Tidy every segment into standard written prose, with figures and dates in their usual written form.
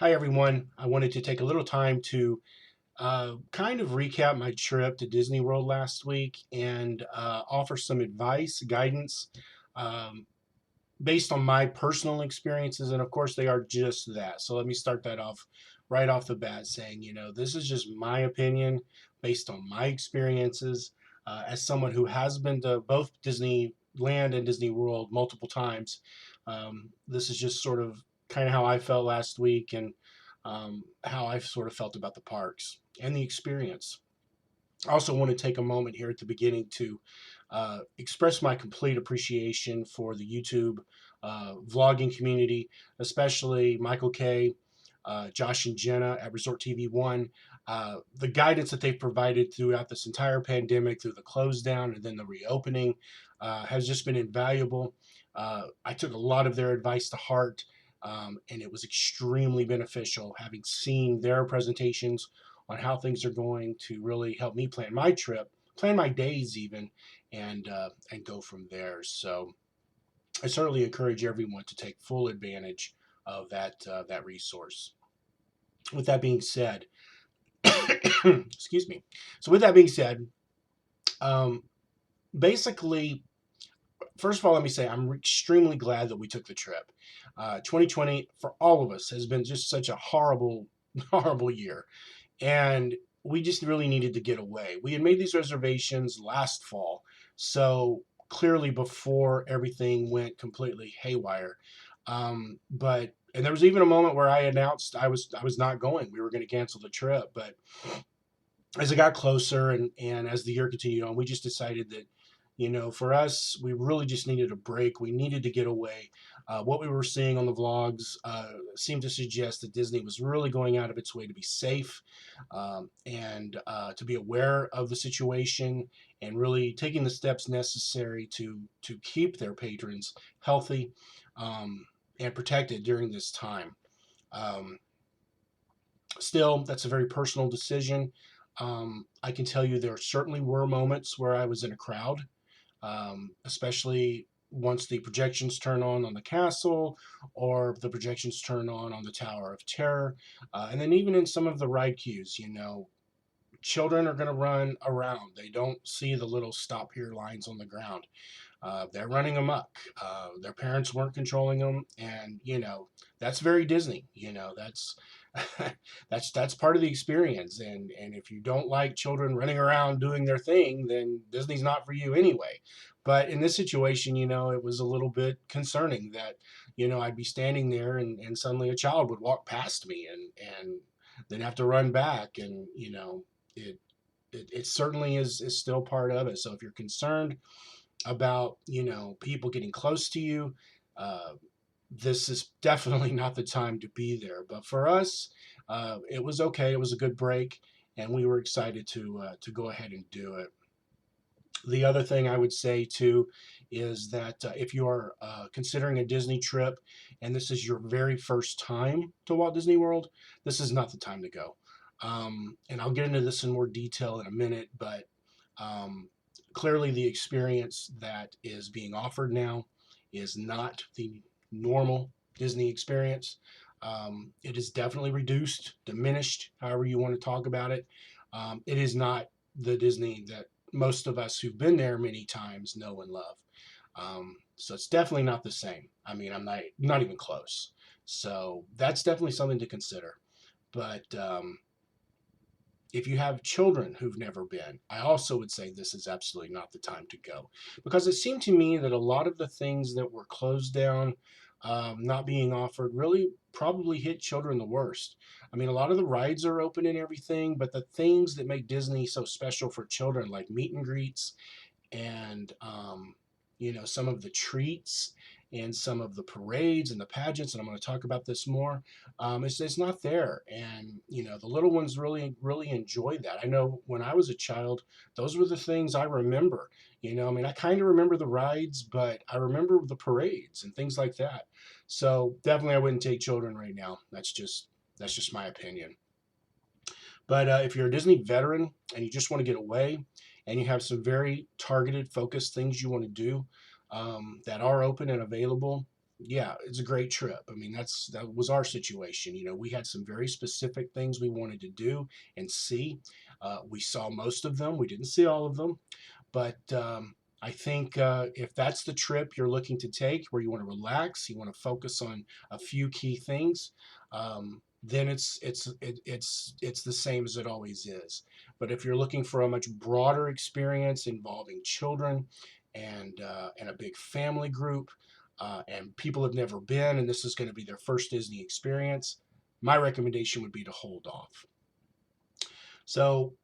Hi, everyone. I wanted to take a little time to kind of recap my trip to Disney World last week and offer some advice, guidance um, based on my personal experiences. And of course, they are just that. So let me start that off right off the bat saying, this is just my opinion based on my experiences as someone who has been to both Disneyland and Disney World multiple times. This is just sort of kind of how I felt last week and how I've sort of felt about the parks and the experience. I also want to take a moment here at the beginning to express my complete appreciation for the YouTube vlogging community, especially Michael K., Josh and Jenna at Resort TV One. The guidance that they've provided throughout this entire pandemic, through the close down and then the reopening, has just been invaluable. I took a lot of their advice to heart, and it was extremely beneficial having seen their presentations on how things are going to really help me plan my trip, plan my days even, and go from there. So I certainly encourage everyone to take full advantage of that resource. With that being said, excuse me. So with that being said, um, basically, first of all, let me say I'm extremely glad that we took the trip. 2020 for all of us has been just such a horrible, horrible year. And we just really needed to get away. We had made these reservations last fall, so clearly before everything went completely haywire. But and there was even a moment where I announced I was not going. We were going to cancel the trip, but as it got closer and as the year continued on, we just decided that, for us, we really just needed a break. We needed to get away. What we were seeing on the vlogs seemed to suggest that Disney was really going out of its way to be safe and to be aware of the situation and really taking the steps necessary to keep their patrons healthy and protected during this time. Um, Still, that's a very personal decision. I can tell you there certainly were moments where I was in a crowd, especially once the projections turn on the castle or the projections turn on the Tower of Terror. And then even in some of the ride queues, children are going to run around. They don't see the little stop here lines on the ground. They're running amok. Their parents weren't controlling them, and that's very Disney. That's that's part of the experience. And if you don't like children running around doing their thing, then Disney's not for you anyway. But in this situation, it was a little bit concerning that I'd be standing there and suddenly a child would walk past me and then have to run back, and it it certainly is still part of it. So if you're concerned about people getting close to you, uh, this is definitely not the time to be there. But for us, it was okay. It was a good break, and we were excited to go ahead and do it. The other thing I would say too is that if you are considering a Disney trip and this is your very first time to Walt Disney World, this is not the time to go. And I'll get into this in more detail in a minute, but um, clearly the experience that is being offered now is not the normal Disney experience. It is definitely reduced, diminished, however you want to talk about it. It is not the Disney that most of us who've been there many times know and love. So it's definitely not the same. I mean, I'm not even close. So that's definitely something to consider. But if you have children who've never been, I also would say this is absolutely not the time to go. Because it seemed to me that a lot of the things that were closed down, not being offered, really probably hit children the worst. I mean, a lot of the rides are open and everything, but the things that make Disney so special for children, like meet and greets and some of the treats and some of the parades and the pageants, and I'm going to talk about this more. It's not there, and the little ones really enjoy that. I know when I was a child, those were the things I remember. I mean, I kind of remember the rides, but I remember the parades and things like that. So definitely, I wouldn't take children right now. That's just my opinion. But if you're a Disney veteran and you just want to get away and you have some very targeted, focused things you want to do that are open and available, Yeah, it's a great trip. I mean, that was our situation. You know, we had some very specific things we wanted to do and see. We saw most of them. We didn't see all of them, but I think if that's the trip you're looking to take, where you want to relax, you want to focus on a few key things, then it's the same as it always is. But if you're looking for a much broader experience involving children and a big family group, and people have never been, and this is going to be their first Disney experience, my recommendation would be to hold off. So,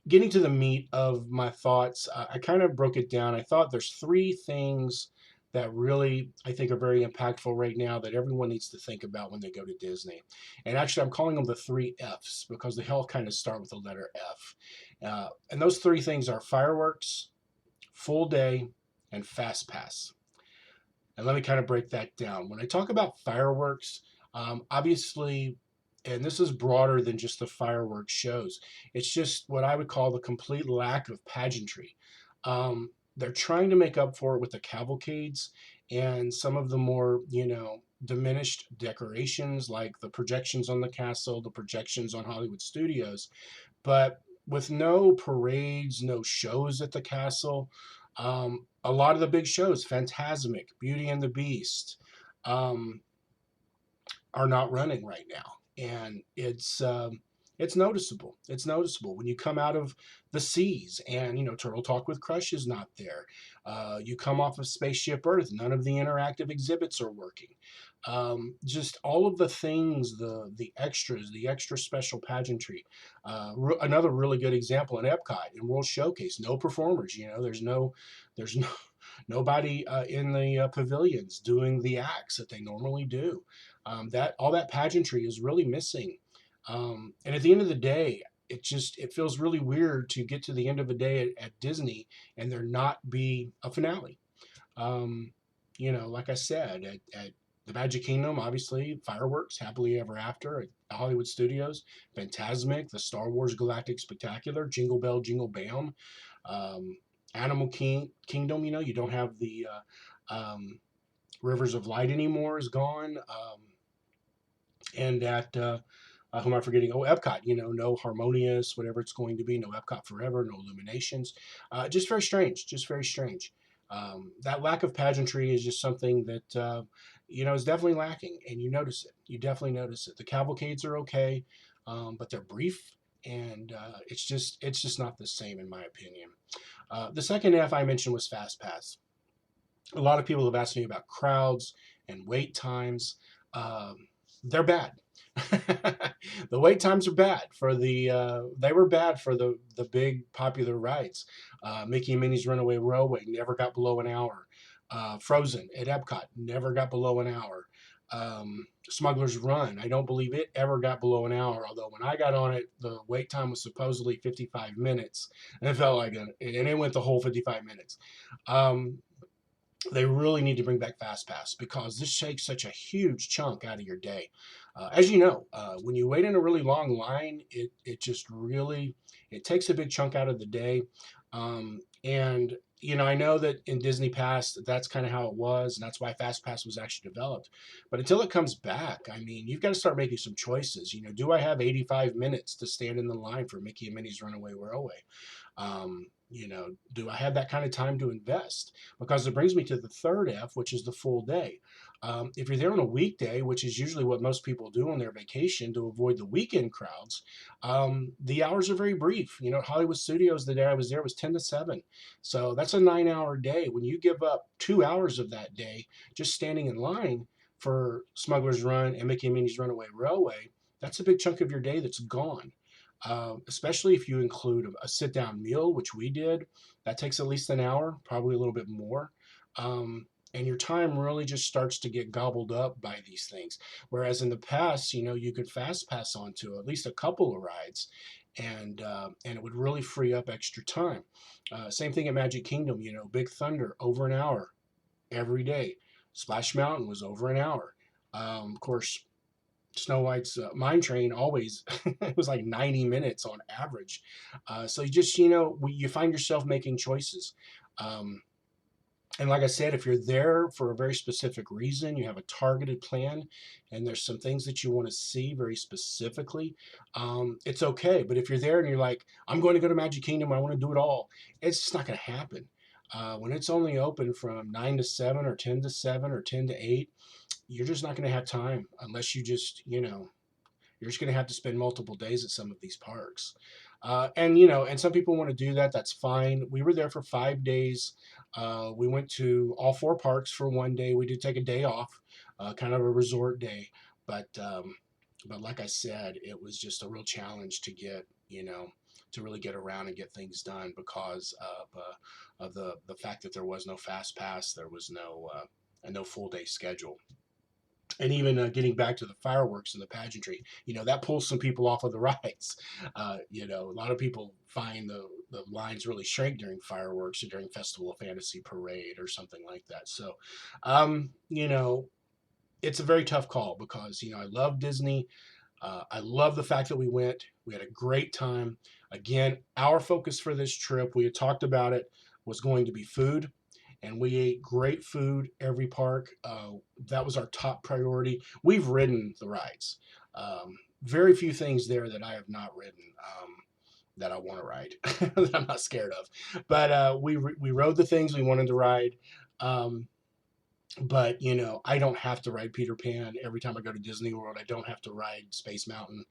getting to the meat of my thoughts, I kind of broke it down. I thought there's three things that really I think are very impactful right now that everyone needs to think about when they go to Disney. And actually, I'm calling them the three F's because they all kind of start with the letter F. And those three things are fireworks, full day, and fast pass. And let me kind of break that down. When I talk about fireworks, obviously, and this is broader than just the fireworks shows, it's just what I would call the complete lack of pageantry. They're trying to make up for it with the cavalcades and some of the more, diminished decorations like the projections on the castle, the projections on Hollywood Studios. But with no parades, no shows at the castle, a lot of the big shows, Fantasmic, Beauty and the Beast, um, are not running right now, and it's noticeable. It's noticeable when you come out of the seas, and Turtle Talk with Crush is not there. You come off of Spaceship Earth, none of the interactive exhibits are working. Just all of the things, the extras, the extra special pageantry. Another really good example in Epcot in World Showcase, no performers. There's no nobody in the pavilions doing the acts that they normally do. That all that pageantry is really missing. And at the end of the day, it feels really weird to get to the end of a day at Disney and there not be a finale. Um, like I said, at the Magic Kingdom, obviously, fireworks, happily ever after. At Hollywood Studios, Fantasmic, the Star Wars Galactic Spectacular, Jingle Bell, Jingle Bam, um, Kingdom. You don't have the Rivers of Light anymore is gone. And at who am I forgetting? Oh, Epcot. No Harmonious, whatever it's going to be. No Epcot Forever. No Illuminations. Just very strange. Just very strange. That lack of pageantry is just something that is definitely lacking, and you notice it. You definitely notice it. The cavalcades are okay, but they're brief, and it's just not the same in my opinion. The second F I mentioned was Fast Pass. A lot of people have asked me about crowds and wait times. They're bad. The wait times are bad for they were bad for the big popular rides. Mickey and Minnie's Runaway Railway never got below an hour. Frozen at Epcot never got below an hour. Smuggler's Run, I don't believe it ever got below an hour. Although when I got on it, the wait time was supposedly 55 minutes, and it felt like and it went the whole 55 minutes. Um, they really need to bring back FastPass because this takes such a huge chunk out of your day. As you know, when you wait in a really long line, it just really it takes a big chunk out of the day. And I know that in Disney Pass, that's kind of how it was, and that's why FastPass was actually developed. But until it comes back, I mean, you've got to start making some choices. Do I have 85 minutes to stand in the line for Mickey and Minnie's Runaway Railway? Do I have that kind of time to invest? Because it brings me to the third F, which is the full day. If you're there on a weekday, which is usually what most people do on their vacation to avoid the weekend crowds, the hours are very brief. Hollywood Studios, the day I was there was 10 to 7. So that's a 9-hour day. When you give up 2 hours of that day just standing in line for Smuggler's Run and Mickey and Minnie's Runaway Railway, that's a big chunk of your day that's gone. Especially if you include a sit down meal, which we did. That takes at least an hour, probably a little bit more. And your time really just starts to get gobbled up by these things. Whereas in the past, you could fast pass on to at least a couple of rides, and it would really free up extra time. Same thing at Magic Kingdom. Big Thunder over an hour every day. Splash Mountain was over an hour. Of course, Snow White's Mine Train always it was like 90 minutes on average. So you just you find yourself making choices. Um, And like I said, if you're there for a very specific reason, you have a targeted plan, and there's some things that you want to see very specifically, it's okay. But if you're there and you're like, I'm going to go to Magic Kingdom, I want to do it all, it's just not going to happen. When it's only open from 9 to 7 or 10 to 7 or 10 to 8, you're just not going to have time unless you just, you're just going to have to spend multiple days at some of these parks. And some people want to do that. That's fine. We were there for 5 days. We went to all four parks for one day. We did take a day off, kind of a resort day. But like I said, it was just a real challenge to get, to really get around and get things done because of the fact that there was no fast pass, there was no full day schedule. And even getting back to the fireworks and the pageantry, that pulls some people off of the rides. A lot of people find the lines really shrink during fireworks or during Festival of Fantasy Parade or something like that. So, um, you know, it's a very tough call because, I love Disney. I love the fact that we went. We had a great time. Again, our focus for this trip, we had talked about it, was going to be food. And we ate great food every park. That was our top priority. We've ridden the rides. Very few things there that I have not ridden that I want to ride, that I'm not scared of. But we rode the things we wanted to ride. Um, but I don't have to ride Peter Pan every time I go to Disney World. I don't have to ride Space Mountain.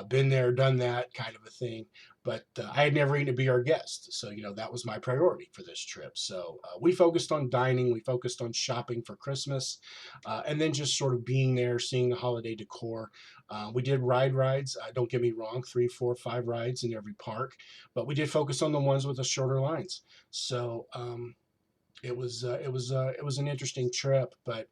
Been there, done that kind of a thing. But I had never eaten a Be Our Guest, so that was my priority for this trip. So we focused on dining, we focused on shopping for Christmas, and then just sort of being there, seeing the holiday decor. We did ride rides. Don't get me wrong, 3, 4, 5 rides in every park, but we did focus on the ones with the shorter lines. So. It was an interesting trip, but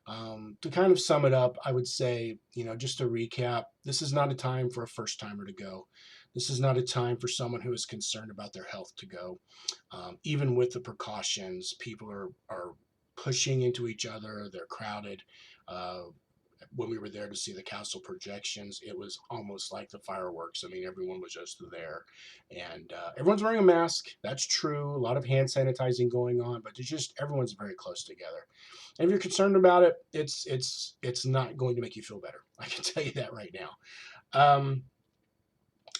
to kind of sum it up, I would say, just to recap, this is not a time for a first timer to go. This is not a time for someone who is concerned about their health to go. Even with the precautions, people are pushing into each other. They're crowded. Uh, when we were there to see the castle projections, it was almost like the fireworks. I mean, everyone was just there, and everyone's wearing a mask. That's true. A lot of hand sanitizing going on, but it's just everyone's very close together. And if you're concerned about it, it's not going to make you feel better. I can tell you that right now. Um,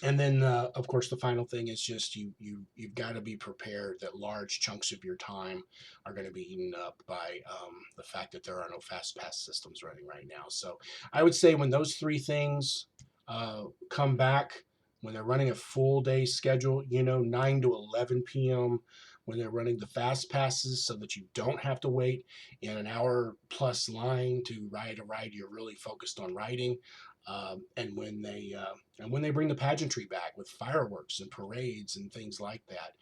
and then, of course, the final thing is just you've got to be prepared that large chunks of your time are going to be eaten up by the fact that there are no fast pass systems running right now. So I would say when those three things come back, when they're running a full day schedule, 9 to 11 p.m., when they're running the fast passes so that you don't have to wait in an hour plus line to ride a ride you're really focused on riding. And when they bring the pageantry back with fireworks and parades and things like that,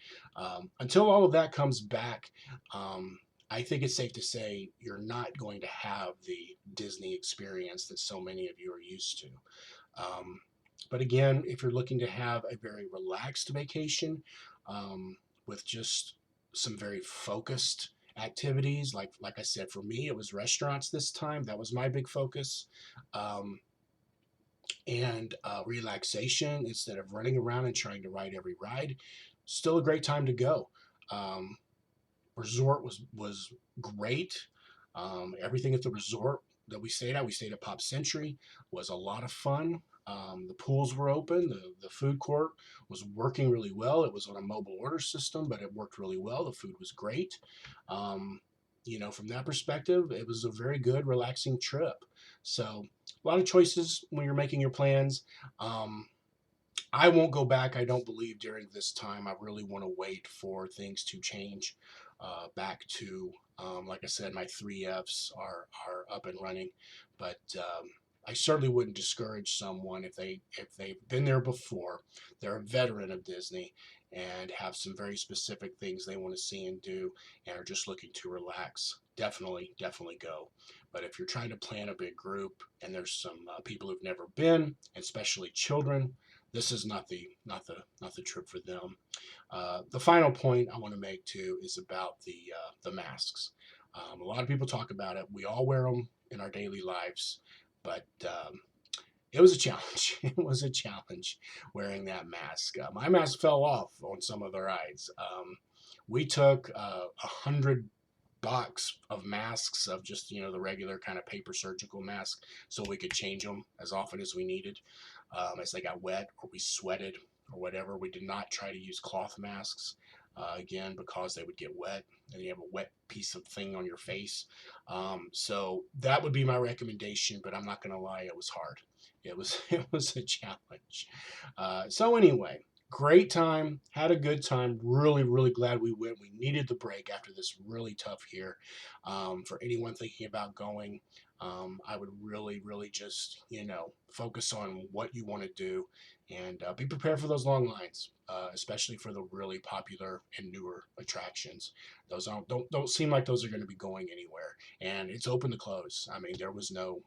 until all of that comes back, I think it's safe to say you're not going to have the Disney experience that so many of you are used to. But again, if you're looking to have a very relaxed vacation with just some very focused activities, like I said, for me, it was restaurants this time. That was my big focus. Um, and relaxation instead of running around and trying to ride every ride. Still a great time to go. Um, Resort was great. Everything at the resort that we stayed at Pop Century, was a lot of fun. The pools were open. The food court was working really well. It was on a mobile order system, but it worked really well. The food was great. Um, from that perspective, it was a very good, relaxing trip. So, a lot of choices when you're making your plans. Um, I won't go back, I don't believe, during this time. I really want to wait for things to change back to, like I said, my three Fs are up and running. But I certainly wouldn't discourage someone if they've been there before, they're a veteran of Disney, and have some very specific things they want to see and do, and are just looking to relax. Definitely go. But if you're trying to plan a big group and there's some people who've never been, especially children, this is not the trip for them. The final point I want to make too is about the masks. A lot of people talk about it. We all wear them in our daily lives, but it was a challenge. It was a challenge wearing that mask. My mask fell off on some of the rides. We took 100 box of masks of just, the regular kind of paper surgical mask, so we could change them as often as we needed, as they got wet or we sweated or whatever. We did not try to use cloth masks, again, because they would get wet and you have a wet piece of thing on your face. So that would be my recommendation, but I'm not going to lie, it was hard. It was it was a challenge. So anyway, great time, had a good time. Really, really glad we went. We needed the break after this really tough year. For anyone thinking about going, I would really, really just, focus on what you want to do, and be prepared for those long lines, especially for the really popular and newer attractions. Those don't seem like those are going to be going anywhere, and it's open to close. I mean, there was no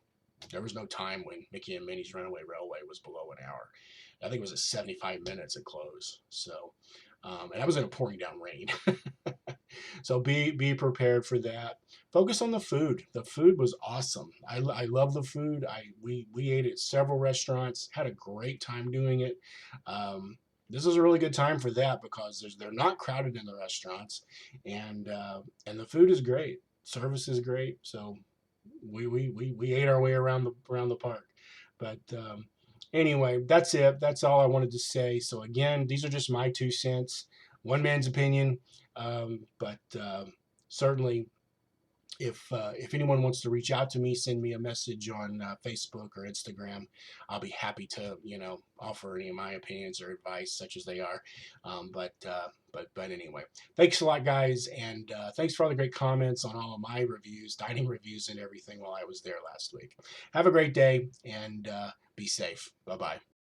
time when Mickey and Minnie's Runaway Railway was below an hour. I think it was at 75 minutes at close. So, and that was in a pouring down rain. So be prepared for that. Focus on the food. The food was awesome. I love the food. We ate at several restaurants. Had a great time doing it. This is a really good time for that because they're not crowded in the restaurants, and the food is great. Service is great. So we ate our way around the park. But anyway, that's it. That's all I wanted to say. So again, these are just my 2 cents, one man's opinion. But certainly, if anyone wants to reach out to me, send me a message on Facebook or Instagram. I'll be happy to offer any of my opinions or advice, such as they are. But anyway, thanks a lot, guys, and thanks for all the great comments on all of my reviews, dining reviews, and everything while I was there last week. Have a great day and be safe. Bye bye.